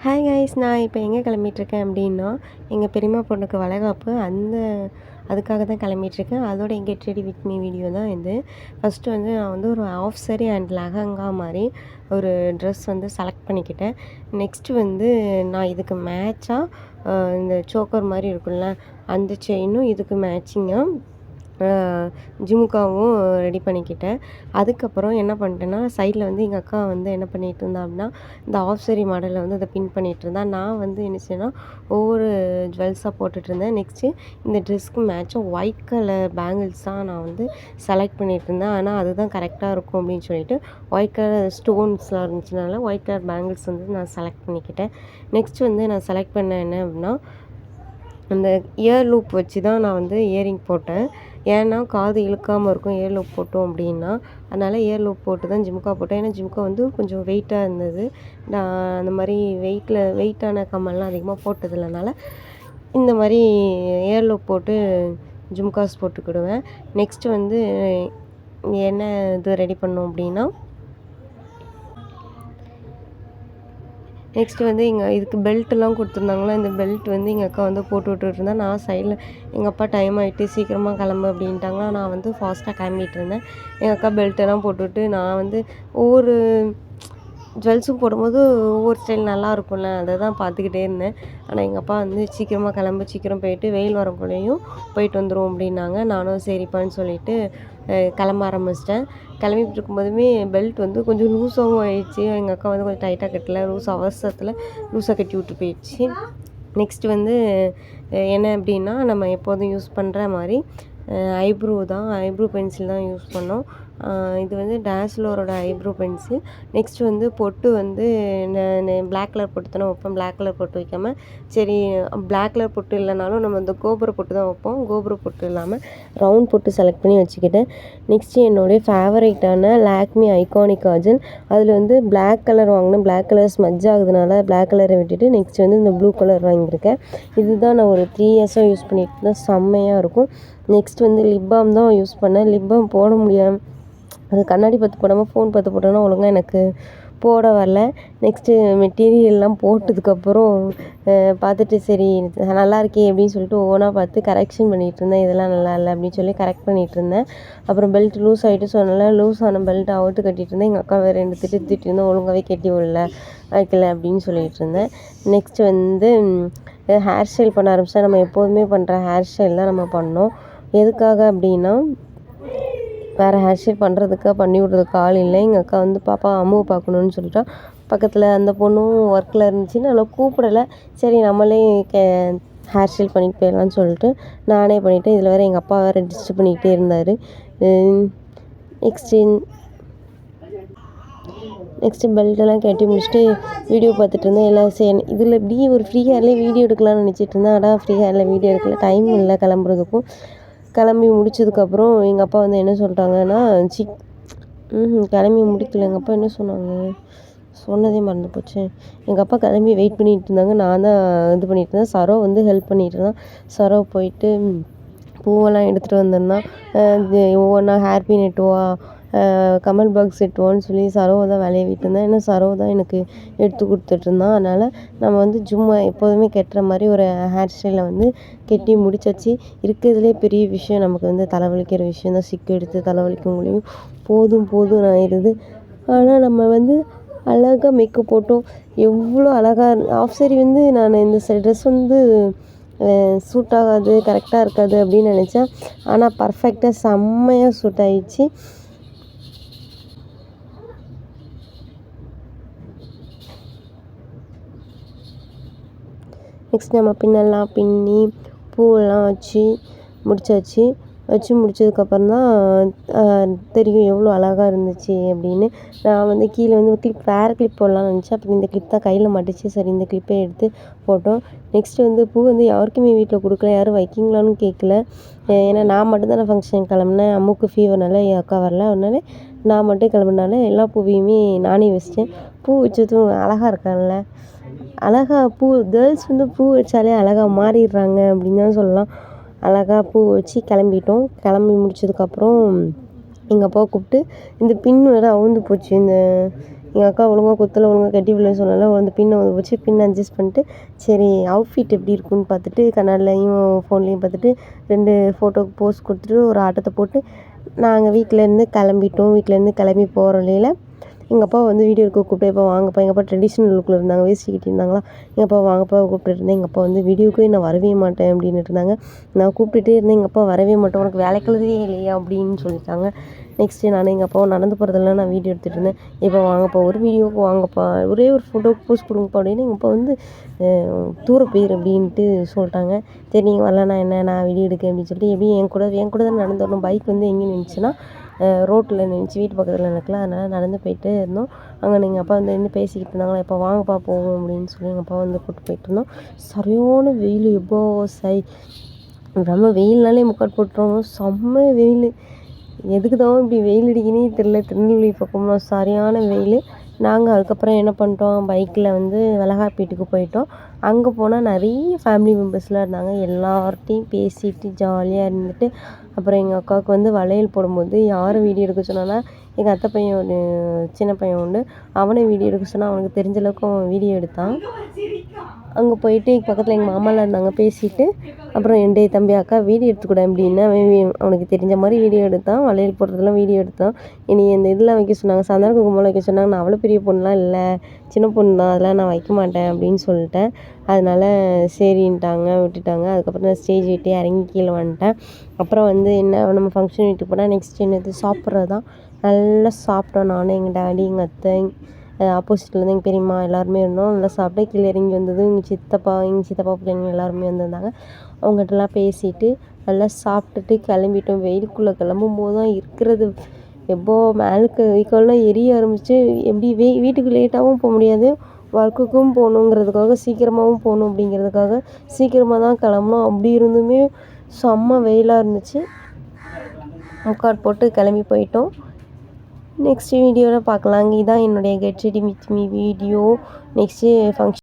Hi guys, நான் இப்போ எங்கே கிளம்பிட்டுருக்கேன் அப்படின்னா, எங்கள் பெரியம்மா பொண்ணுக்கு வளைகாப்பு. அதுக்காக தான் கிளம்பிட்டுருக்கேன். அதோட get ready with me video தான் இது. ஃபஸ்ட்டு வந்து நான் வந்து ஒரு ஆஃப் சாரி அண்ட் லெஹங்கா மாதிரி ஒரு ட்ரெஸ் வந்து செலக்ட் பண்ணிக்கிட்டேன். நெக்ஸ்ட்டு வந்து நான் இதுக்கு மேட்சாக இந்த சோக்கர் மாதிரி இருக்குல்ல, அந்த செயினும் இதுக்கு மேட்சிங்காக ஜிமுக்காவும் ரெடி பண்ணிக்கிட்டேன். அதுக்கப்புறம் என்ன பண்ணிட்டேன்னா, சைடில் வந்து எங்கள் அக்கா வந்து என்ன பண்ணிகிட்டு இருந்தா அப்படின்னா, இந்த ஆஃப் சாரி மாடலில் வந்து அதை பின் பண்ணிகிட்டு இருந்தா. நான் வந்து என்ன செய்யணும், ஒவ்வொரு ஜுவல்ஸாக போட்டுட்ருந்தேன். நெக்ஸ்ட்டு இந்த ட்ரெஸ்க்கு மேட்சாக ஒயிட் கலர் பேங்கிள்ஸ் தான் நான் வந்து செலக்ட் பண்ணிகிட்டு இருந்தேன். ஆனால் அதுதான் கரெக்டாக இருக்கும் அப்படின்னு சொல்லிட்டு ஒயிட் கலர் ஸ்டோன்ஸ்லாம் இருந்துச்சுனால ஒயிட் கலர் பேங்கிள்ஸ் வந்து நான் செலக்ட் பண்ணிக்கிட்டேன். நெக்ஸ்ட்டு வந்து நான் செலக்ட் பண்ண என்ன அப்படின்னா, அந்த இயர் லூப் வச்சு தான் நான் வந்து இயரிங் போட்டேன். ஏன்னா காது இழுக்காமல் இருக்கும் இயர் லூப் போட்டோம் அப்படின்னா. அதனால் இயர் லூப் போட்டு தான் ஜிமுக்கா போட்டேன். ஏன்னா ஜிமுக்கா வந்து கொஞ்சம் வெயிட்டாக இருந்தது. நான் அந்த மாதிரி வெயிட்டான கம்மல்லாம் அதிகமாக போட்டது இல்லைனால இந்த மாதிரி இயர் லூப் போட்டு ஜும்காஸ் போட்டுக்கிடுவேன். நெக்ஸ்ட்டு வந்து என்ன இது ரெடி பண்ணோம் அப்படின்னா, நெக்ஸ்ட்டு வந்து இதுக்கு பெல்ட்டெல்லாம் கொடுத்துருந்தாங்களா, இந்த பெல்ட் வந்து எங்கள் அக்கா வந்து போட்டு விட்டுட்ருந்தா. நான் சைடில் எங்கள் அப்பா டைம் ஆகிட்டு சீக்கிரமாக கிளம்பு அப்படின்ட்டாங்களா, நான் வந்து ஃபாஸ்ட்டாக கிளம்பிட்டு இருந்தேன். எங்கள் அக்கா பெல்ட்டெல்லாம் போட்டுவிட்டு நான் வந்து ஒவ்வொரு ஜுவல்ஸும் போடும்போது ஒவ்வொரு ஸ்டைல் நல்லா இருக்கும்ல, அதை தான் பார்த்துக்கிட்டே இருந்தேன். ஆனால் எங்கள் அப்பா வந்து சீக்கிரமாக கிளம்பு, சீக்கிரம் போயிட்டு வெயில் வரக்குள்ளேயும் போயிட்டு வந்துடும் அப்படின்னாங்க. நானும் சரிப்பான்னு சொல்லிவிட்டு கிளம்ப ஆரம்பிச்சிட்டேன். கிளம்பிட்டு இருக்கும்போதுமே பெல்ட் வந்து கொஞ்சம் லூஸாகவும் ஆயிடுச்சு. எங்கள் அக்கா வந்து கொஞ்சம் டைட்டாக கட்டல, அவசரத்தில் லூஸாக கட்டி விட்டு போயிடுச்சு. நெக்ஸ்ட்டு வந்து என்ன அப்படின்னா, நம்ம எப்போதும் யூஸ் பண்ணுற மாதிரி ஐப்ரோ பென்சில் தான் யூஸ் பண்ணோம். இது வந்து டேஸ்லரோட ஐப்ரோ பென்சில். நெக்ஸ்ட்டு வந்து பொட்டு வந்து நான் பிளாக் கலர் பொட்டு தானே வைப்பேன். பிளாக் கலர் பொட்டு வைக்காமல் சரி பிளாக் கலர் பொட்டு இல்லைனாலும் நம்ம இந்த கோபுர பொட்டு தான் வைப்போம். கோபுர பொட்டு இல்லாமல் ரவுண்ட் பொட்டு செலக்ட் பண்ணி வச்சுக்கிட்டேன். நெக்ஸ்ட்டு என்னுடைய ஃபேவரேட்டான லாக்மி ஐகானிக் காஜல். அதில் வந்து பிளாக் கலர் வாங்கினேன். பிளாக் கலர் ஸ்மஜ் ஆகுதுனால பிளாக் கலரை விட்டுட்டு நெக்ஸ்ட் வந்து இந்த ப்ளூ கலர் வாங்கியிருக்கேன். இதுதான் நான் ஒரு 3 இயர்ஸாக யூஸ் பண்ணிட்டு இருந்தேன். செம்மையாக இருக்கும். நெக்ஸ்ட் வந்து லிப் பாம் தான் யூஸ் பண்ணேன். லிப் பாம் போட முடியாமல் அது கண்ணாடி பார்த்து போடாமல் ஃபோன் பார்த்து போட்டோன்னா ஒழுங்காக எனக்கு போட வரல. நெக்ஸ்ட்டு மெட்டீரியல்லாம் போட்டதுக்கப்புறம் பார்த்துட்டு சரி நல்லா இருக்கே அப்படின்னு சொல்லிட்டு ஒவ்வொன்றா பார்த்து கரெக்ஷன் பண்ணிகிட்டு இருந்தேன். இதெல்லாம் நல்லா இல்லை அப்படின்னு சொல்லி கரெக்ட் பண்ணிகிட்டு இருந்தேன். அப்புறம் பெல்ட் லூஸ் ஆகிட்டு சொன்னால லூஸ் ஆன பெல்ட் அவுட்டு கட்டிகிட்டு இருந்தேன். எங்கள் அக்கா வேறு 2 திட்டு இருந்தேன், ஒழுங்காகவே கட்டி வைக்கல அப்படின்னு சொல்லிகிட்டு இருந்தேன். நெக்ஸ்ட்டு வந்து ஹேர் ஸ்டைல் பண்ண ஆரம்பித்தா. நம்ம எப்போதுமே பண்ணுற ஹேர் ஸ்டைல் தான் நம்ம பண்ணோம். எதுக்காக அப்படின்னா, வேறு ஹேர் ஸ்டைல் பண்ணுறதுக்கு பண்ணி விட்றதுக்கு ஆள் இல்லை. எங்கள் அக்கா வந்து பாப்பா அம்முவை பார்க்கணுன்னு சொல்லிட்டா. பக்கத்தில் அந்த பொண்ணும் ஒர்க்கில் இருந்துச்சுன்னு நான் கூப்பிடலை. சரி நம்மளே ஹேர் ஸ்டைல் பண்ணிட்டு போயிடலான்னு சொல்லிட்டு நானே பண்ணிவிட்டேன். இதில் வேறு எங்கள் அப்பா வேறு டிஸ்டர்ப் பண்ணிக்கிட்டே இருந்தார். நெக்ஸ்ட்டு பெல்ட்டெல்லாம் கட்டி முடிச்சுட்டு வீடியோ பார்த்துட்டு இருந்தேன். எல்லாம் இதில் இப்படி ஒரு ஃப்ரீ ஹேர்லேயே வீடியோ எடுக்கலாம்னு நினச்சிட்டு இருந்தேன். ஆனால் ஃப்ரீ ஹேரில் வீடியோ எடுக்கல, டைம் இல்லை கிளம்புறதுக்கும். கிளம்பி முடிச்சதுக்கப்புறம் எங்கள் அப்பா வந்து என்ன சொல்லிட்டாங்கன்னா, கிளம்பி முடிக்கல. எங்கள் அப்பா என்ன சொன்னாங்க, சொன்னதே மறந்து போச்சு. எங்கள் அப்பா கிளம்பி வெயிட் பண்ணிகிட்டு இருந்தாங்க. நான் தான் இது பண்ணிகிட்டு இருந்தேன். சரோ வந்து ஹெல்ப் பண்ணிகிட்டு இருந்தான். சரோ போயிட்டு பூவெல்லாம் எடுத்துகிட்டு வந்திருந்தான். ஒவ்வொன்றா ஹேர் பின் எட்டுவா, கமல் பாக்ஸ் எட்டுவான்னு சொல்லி சரோவை தான் வேலையை விட்டுருந்தேன். ஏன்னா சரோ தான் எனக்கு எடுத்து கொடுத்துட்ருந்தான். அதனால் நம்ம வந்து சும்மா எப்போதுமே கட்டுற மாதிரி ஒரு ஹேர் ஸ்டைலை வந்து கட்டி முடிச்சாச்சு. இருக்கிறதுலே பெரிய விஷயம் நமக்கு வந்து தலைவலிக்கிற விஷயம் தான். சிக்கு எடுத்து தலைவலிக்கவங்களையும் போதும் ஆயிடுது. ஆனால் நம்ம வந்து அழகாக மேக்கப் போட்டோம். எவ்வளோ அழகாக ஆஃப் சாரி வந்து நான் இந்த ட்ரெஸ் வந்து சூட் ஆகாது, கரெக்டாக இருக்காது அப்படின்னு நினச்சேன். ஆனால் பர்ஃபெக்டாக செம்மையாக சூட் ஆகிடுச்சு. நெக்ஸ்ட் நம்ம பின்னெல்லாம் பின்னி பூவெல்லாம் வச்சு முடித்ததுக்கப்புறம் தான் தெரியும் எவ்வளோ அழகாக இருந்துச்சு அப்படின்னு. நான் வந்து கீழே வந்து வேறு கிளிப் போடலான்னு நினச்சேன். அப்புறம் இந்த கிளிப் தான் கையில் மாட்டுச்சு. சரி இந்த கிளிப்பை எடுத்து போட்டோம். நெக்ஸ்ட்டு வந்து பூ வந்து யாருக்குமே வீட்டில் கொடுக்கல, யாரும் வைக்கிங்களான்னு கேட்கல. ஏன்னா நான் மட்டும் தான் ஃபங்க்ஷன் கிளம்புனேன். அம்முக்கு ஃபீவர்னால என் அக்கா வரல. அதனால நான் மட்டும் கிளம்புனால எல்லா பூவையுமே நானே வச்சிட்டேன். பூ வச்சதும் அழகாக இருக்கான்ல, அழகாக கேர்ள்ஸ் வந்து பூ வச்சாலே அழகாக மாறிடுறாங்க அப்படின்னு தான் சொல்லலாம். அழகாக பூ வச்சு கிளம்பிட்டோம். கிளம்பி முடிச்சதுக்கப்புறம் எங்கள் அப்பாவை கூப்பிட்டு இந்த பின் வேறு அவுந்து போச்சு. எங்கள் அக்கா ஒழுங்கா குத்தல, ஒழுங்கா கட்டி விடலன்னு சொன்னால அந்த பின்னை வச்சு பின்னை அட்ஜஸ்ட் பண்ணிட்டு சரி அவுட்ஃபிட் எப்படி இருக்குன்னு பார்த்துட்டு கண்ணாடிலையும் ஃபோன்லேயும் பார்த்துட்டு 2 ஃபோட்டோக்கு போஸ் கொடுத்துட்டு ஒரு ஆட்டத்தை போட்டு நாங்கள் வீட்டிலேருந்து கிளம்பிட்டோம். வீட்டிலேருந்து கிளம்பி போகிற வழியில எங்கள் அப்பா வந்து வீடியோ எடுக்க கூப்பிட்டு எப்போ வாங்கப்பா, எங்கள் அப்பா ட்ரெடிஷ்னல் லுக்கில் இருந்தாங்க, வேஷ்டி கட்டியிருந்தாங்களா, எங்கள் அப்பா வாங்கப்பா கூப்பிட்டுட்டு இருந்தேன். எங்கள் அப்பா வந்து வீடியோக்கு நான் வரவே மாட்டேன் அப்படின்னுட்டு இருந்தாங்க. நான் கூப்பிட்டுட்டே இருந்தேன். எங்கள் அப்பா வரவே மாட்டேன், உனக்கு வேலைக்குள்ளதே இல்லையா அப்படின்னு சொல்லிட்டாங்க. நெக்ஸ்ட்டு நான் எங்கள் அப்பாவும் நடந்து போகிறதெல்லாம் நான் வீடியோ எடுத்துகிட்டு இருந்தேன். இப்போ வாங்கப்பா ஒரு வீடியோவுக்கு வாங்கப்பா, ஒரே ஒரு ஃபோட்டோக்கு போஸ்ட் கொடுங்கப்பா அப்படின்னு எங்கள் அப்பா வந்து தூர போயிரு அப்படின்ட்டு சொல்லிட்டாங்க. சரி நீங்கள் வரலண்ணா என்ன, நான் வீடியோ எடுக்கேன் அப்படின்னு சொல்லிட்டு எப்படியும் என் கூட தான் நடந்து வரணும். பைக் வந்து எங்கே நின்றுச்சுன்னா ரோட்டில் நின்றுச்சு, வீட்டு பக்கத்தில் நிற்கல. அதனால் நடந்து போயிட்டே இருந்தோம். அங்கே எங்கள் அப்பா வந்து நின்று பேசிக்கிட்டு இருந்தாங்களா, இப்போ வாங்கப்பா போவோம் அப்படின்னு சொல்லி எங்கள் அப்பா வந்து கூப்பிட்டு போயிட்டு இருந்தோம். சரியான வெயில், எப்போ நம்ம வெயில்னாலே முக்காடு போட்டுருவோம். செம்ம வெயில், எதுக்கு தான் இப்படி வெயில் அடிக்குன்னே தெரில. திருநெல்வேலி பக்கமாக சரியான வெயில். நாங்கள் அதுக்கப்புறம் என்ன பண்ணிட்டோம், பைக்கில் வந்து வளகாப்பேட்டுக்கு போயிட்டோம். அங்கே போனால் நிறைய ஃபேமிலி மெம்பர்ஸ்லாம் இருந்தாங்க. எல்லார்ட்டையும் பேசிட்டு ஜாலியாக இருந்துட்டு அப்புறம் எங்கள் அக்காவுக்கு வந்து வளையல் போடும்போது யாரை வீடியோ எடுக்க சொன்னான்னா எங்கள் அத்தை பையன் ஒன்று, சின்ன பையன் ஒன்று, அவனை வீடியோ எடுக்க சொன்னால் அவனுக்கு தெரிஞ்ச அளவுக்கு அவன் வீடியோ எடுத்தான். அங்கே போயிட்டு பக்கத்தில் எங்கள் மாமாலாம் இருந்தாங்க, பேசிட்டு அப்புறம் டேய் தம்பி அக்கா வீடியோ எடுத்துக்கூட அப்படின்னு அவனுக்கு தெரிஞ்ச மாதிரி வீடியோ எடுத்தான். வளையல் போடுறதெல்லாம் வீடியோ எடுத்தான். இனி இந்த இதெல்லாம் வைக்க சொன்னாங்க, சந்தன குங்குமம்லாம் வைக்க சொன்னாங்க. நான் அவ்வளோ பெரிய பொண்ணுலாம் இல்லை, சின்ன பொண்ணு தான், அதெல்லாம் நான் வைக்க மாட்டேன் அப்படின்னு சொல்லிட்டேன். அதனால சரின்ட்டாங்க, விட்டுட்டாங்க. அதுக்கப்புறம் நான் ஸ்டேஜ் விட்டு இறங்கி கீழே வந்துட்டேன். அப்புறம் வந்து என்ன நம்ம ஃபங்க்ஷன் வீட்டுக்கு போனால் நெக்ஸ்ட் என்னது சாப்பிட்றது தான். நல்லா சாப்பிட்டோம். நான் எங்கள் டாடி, எங்கள் அத்தை, ஆப்போசிட்லேருந்து எங்கள் பெரியம்மா எல்லாருமே இருந்தோம். நல்லா சாப்பிட்டு கீழே இறங்கி வந்தது எங்கள் சித்தப்பா பிள்ளைங்க எல்லாருமே வந்திருந்தாங்க. அவங்ககிட்டலாம் பேசிட்டு நல்லா சாப்பிட்டுட்டு கிளம்பிட்டோம். வெயிலுக்குள்ளே கிளம்பும்போது தான் இருக்கிறது எப்போ மேலுக்கு வீக்கெல்லாம் எரிய ஆரம்பிச்சு. எப்படி வீட்டுக்கு லேட்டாகவும் போக முடியாது, ஒர்க்குக்கும் போகணுங்கிறதுக்காக சீக்கிரமாகவும் போகணும் அப்படிங்கிறதுக்காக சீக்கிரமாக தான் கிளம்புனோம். அப்படி இருந்துமே செம்ம வெயிலாக இருந்துச்சு. முக்காடு போட்டு கிளம்பி போயிட்டோம். நெக்ஸ்ட் வீடியோவில் பார்க்கலாங்க. இதான் என்னுடைய get ready with me video. Next function